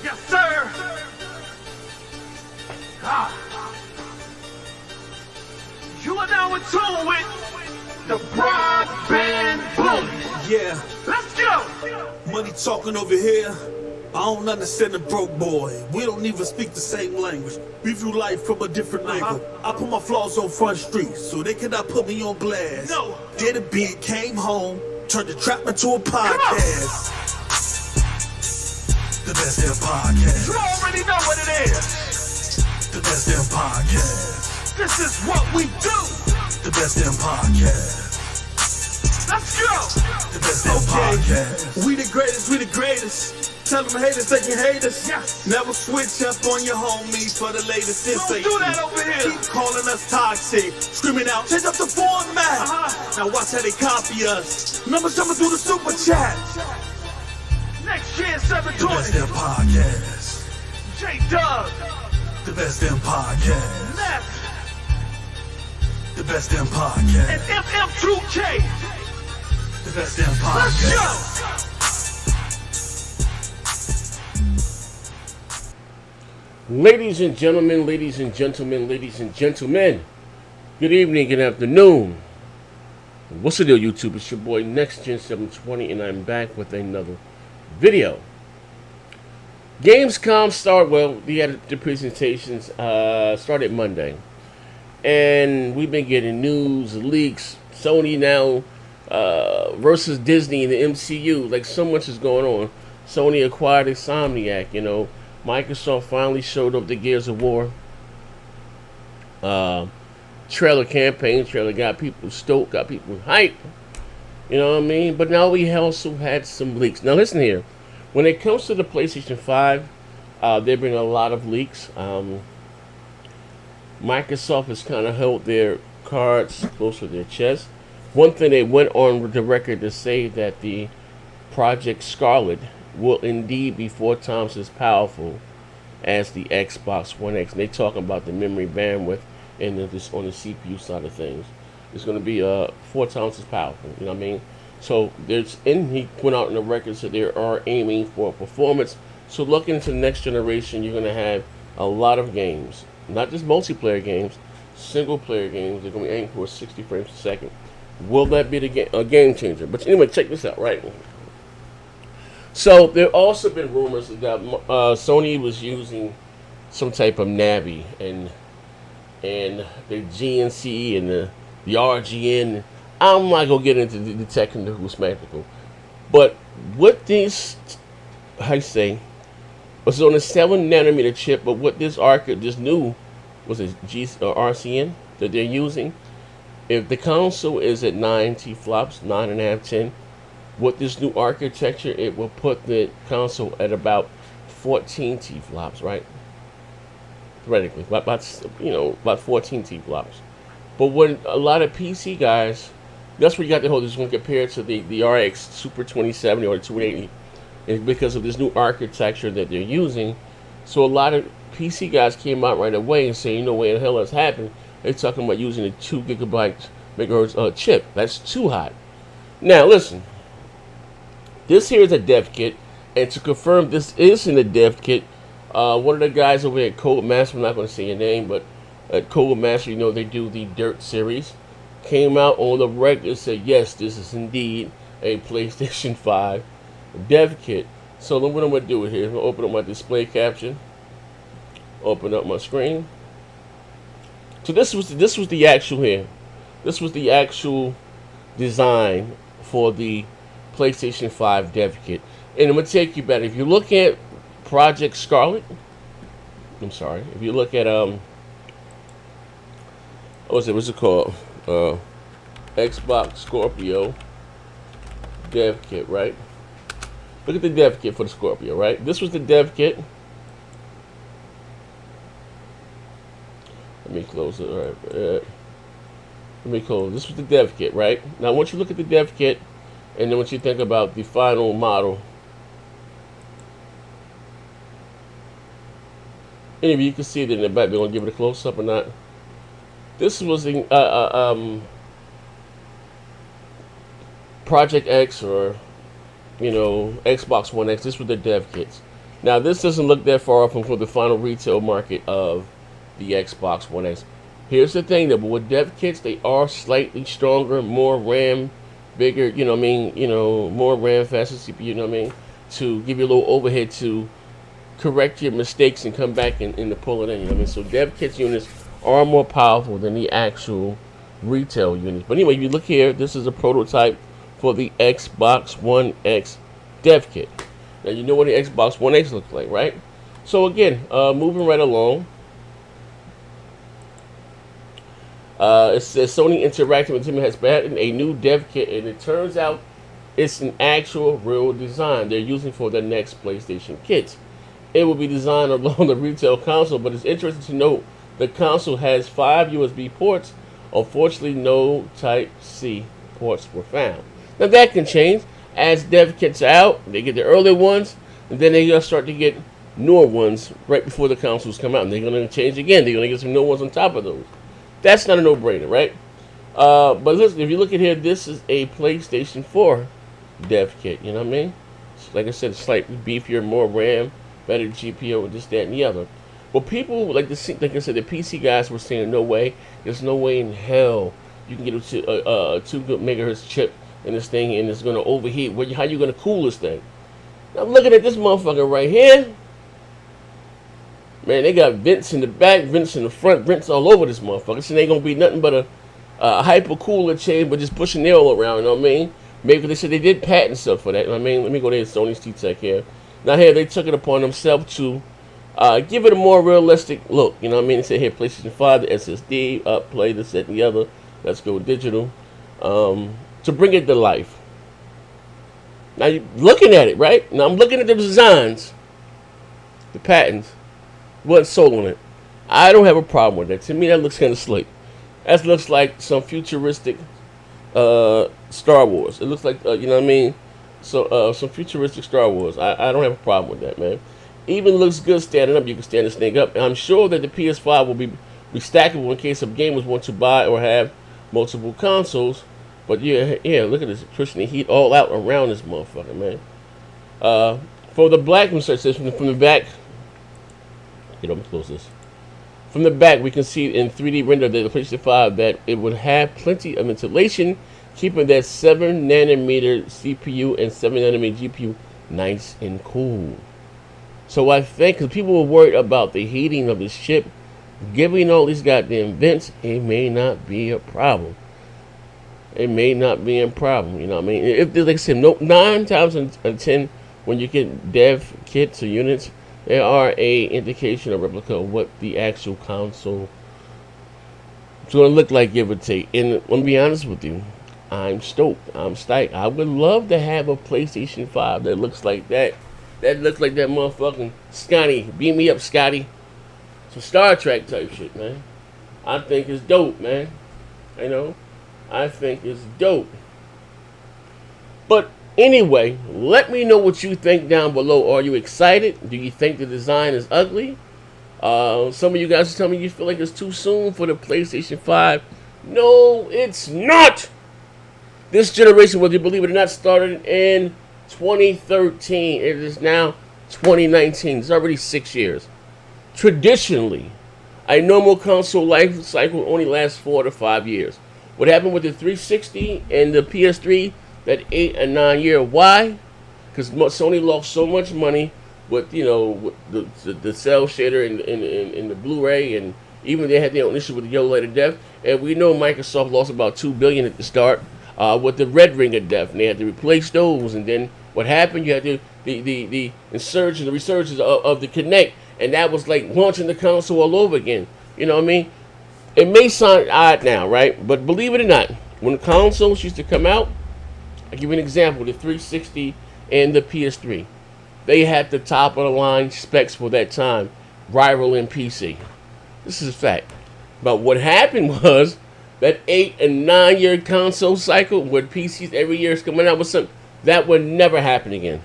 Yes, sir. Ah. You are now in tune with the Broadband Bullies. Yeah, Let's go. money talking over here. I don't understand the broke boy. We don't even speak the same language. We view life from a different angle. I put my flaws on Front Street so they cannot put me on blast. No. Did a beat, came home, turned the trap into a podcast. The best damn podcast. You already know what it is. The best damn podcast. This is what we do. The best damn podcast. Let's go. The best damn podcast. We the greatest, we the greatest. Tell them haters they can hate us. Yes. Never switch up on your homies for the latest Don't sensation. do that over here. Keep calling us toxic, screaming out, change up the format. Now watch how they copy us. Numbers coming through the super chat. Next year, The best 720. damn podcast. J-Dub. The best damn podcast. Neff. The best damn podcast. And FM2K. The best damn Let's podcast. go. Ladies and gentlemen, ladies and gentlemen, ladies and gentlemen, good evening, good afternoon. What's the deal, YouTube? It's your boy NextGen720, and I'm back with another video. Gamescom the presentations started Monday, and we've been getting news, leaks, Sony now versus Disney in the MCU. Like, so much is going on. Sony acquired Insomniac, you know. Microsoft finally showed up the Gears of War trailer campaign. Trailer got people stoked, got people hyped. You know what I mean? But now we also had some leaks. Now listen here. When it comes to the PlayStation 5, there have been a lot of leaks. Microsoft has kind of held their cards close to their chest. One thing they went on the record to say that the Project Scarlet will indeed be 4 times as powerful as the Xbox One X. And they talking about the memory bandwidth and this on the CPU side of things. It's going to be 4 times as powerful. You know what I mean? So he went out on the record so they are aiming for performance. So looking into the next generation, you're going to have a lot of games, not just multiplayer games, single player games. They're going to be aiming for 60 frames a second. Will that be a game changer? But anyway, check this out, right? So there also been rumors that Sony was using some type of Navi and the GNC and the RGN. I'm not gonna get into the technical spectacle, but what this, I say, was on a 7-nanometer chip. But what this new was a RCN that they're using. If the console is at 9 T-flops, 9.5, 10. With this new architecture, it will put the console at about 14 T-flops, right? Theoretically, about 14 T-flops. But when a lot of PC guys, that's where you got the whole, this one compared to the RX Super 2070 or the 280, and because of this new architecture that they're using. So a lot of PC guys came out right away and saying, you know what the hell has happened? They're talking about using a 2 gigahertz chip. That's too hot. Now listen. This here is a dev kit, and to confirm this isn't a dev kit, one of the guys over at Codemaster, I'm not going to say your name, but at Codemaster, you know, they do the Dirt series, came out on the record and said, yes, this is indeed a PlayStation 5 dev kit. So then what I'm going to do here is I'm going to open up my display caption, open up my screen. So this was the actual here. This was the actual design for the PlayStation 5 dev kit. And I'm going to take you back. If you look at Project Scarlet, if you look at what's it called? Xbox Scorpio dev kit, right? Look at the dev kit for the Scorpio, right? This was the dev kit. Let me close it. All right. Let me close. This was the dev kit, right? Now, once you look at the dev kit, and then once you think about the final model, anyway, you can see it in the back. They're gonna give it a close up or not. This was the Project X, or Xbox One X. This was the dev kits. Now, this doesn't look that far off from the final retail market of the Xbox One X. Here's the thing, though, but with dev kits, they are slightly stronger, more RAM, bigger, you know what I mean, more RAM, faster CPU, you know what I mean, to give you a little overhead to correct your mistakes and come back and to pull it in, you know what I mean? So dev kits units are more powerful than the actual retail units. But anyway, if you look here, this is a prototype for the Xbox One X dev kit. Now, you know what the Xbox One X looks like, right? So again, moving right along. It says Sony Interactive Entertainment has patented a new dev kit, and it turns out it's an actual real design they're using for the next PlayStation kits. It will be designed along the retail console, but it's interesting to note the console has 5 USB ports. Unfortunately, no Type-C ports were found. Now that can change. As dev kits are out, they get the earlier ones, and then they're going to start to get newer ones right before the consoles come out. And they're going to change again. They're going to get some new ones on top of those. That's not a no-brainer, right? But listen, if you look at here, this is a PlayStation 4 dev kit. You know what I mean? Like I said, slightly beefier, more RAM, better GPU, and this, that, and the other. Well, people like I said, the PC guys were saying, no way. There's no way in hell you can get a 2 megahertz chip in this thing, and it's going to overheat. How you going to cool this thing? Now, I'm looking at this motherfucker right here. Man, they got vents in the back, vents in the front, vents all over this motherfucker. So they ain't going to be nothing but a hyper cooler chamber just pushing air all around, you know what I mean? Maybe they said they did patent stuff for that, you know what I mean? Let me go to Sony's T-Tech here. Now, here, they took it upon themselves to give it a more realistic look, you know what I mean? They said here, PlayStation 5, the SSD, play this, that, and the other. Let's go digital. To bring it to life. Now you're looking at it, right? Now I'm looking at the designs, the patents, what's sold on it. I don't have a problem with that. To me, that looks kind of slick. That looks like some futuristic Star Wars. It looks like, you know what I mean? So some futuristic Star Wars. I don't have a problem with that, man. Even looks good standing up. You can stand this thing up. And I'm sure that the PS5 will be stackable in case of gamers want to buy or have multiple consoles. But yeah, look at this, pushing the heat all out around this motherfucker, man. For the black, from the back, let me close this. From the back, we can see in 3D render that the PlayStation 5 that it would have plenty of ventilation, keeping that 7 nanometer CPU and 7 nanometer GPU nice and cool. So I think, because people were worried about the heating of this chip, giving all these goddamn vents, it may not be a problem. It may not be a problem, you know what I mean? If like I said, 9 times out of 10, when you get dev kits or units, there are a indication or replica of what the actual console is going to look like, give or take. And let me be honest with you, I'm stoked. I'm stoked. I would love to have a PlayStation 5 that looks like that. That looks like that motherfucking Scotty. Beam me up, Scotty. Some Star Trek type shit, man. I think it's dope, man. You know? I think it's dope. But anyway, let me know what you think down below. Are you excited? Do you think the design is ugly? Some of you guys are telling me you feel like it's too soon for the PlayStation 5. No, it's not. This generation, whether you believe it or not, started in 2013. It is now 2019. It's already 6 years. Traditionally, a normal console life cycle only lasts 4 to 5 years. What happened with the 360 and the PS3, that 8 and 9 year? Why? Because Sony lost so much money with, with the cell shader and the Blu-ray, and even they had their own issue with the yellow light of death. And we know Microsoft lost about $2 billion at the start with the red ring of death, and they had to replace those. And then what happened? You had the insurgence, the resurgence of the Kinect, and that was like launching the console all over again. You know what I mean? It may sound odd now, right? But believe it or not, when the consoles used to come out, I'll give you an example, the 360 and the PS3. They had the top of the line specs for that time, rivaling PC. This is a fact. But what happened was that 8 and 9 year console cycle where PCs every year is coming out with something, that would never happen again.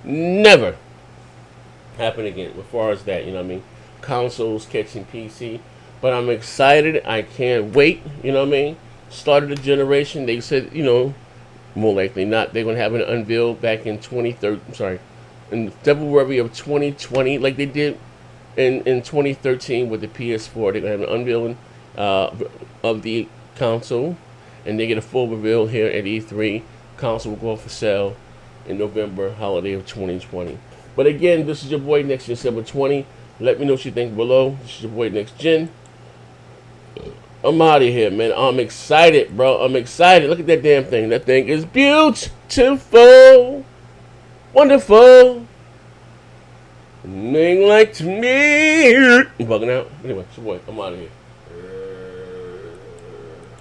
Never happen again as far as that, you know what I mean? Consoles catching PC. But I'm excited. I can't wait. You know what I mean? Started a generation. They said, more likely not. They're going to have an unveil back in 2013. in February of 2020, like they did in 2013 with the PS4. They're gonna have an unveiling of the console, and they get a full reveal here at E3. Console will go off for sale in November, holiday of 2020. But again, this is your boy Next Gen 720. Let me know what you think below. This is your boy Next Gen. I'm out of here, man. I'm excited, bro. I'm excited. Look at that damn thing. That thing is beautiful, wonderful. Nothing like to me. I'm bugging out. Anyway, it's your boy. I'm out of here.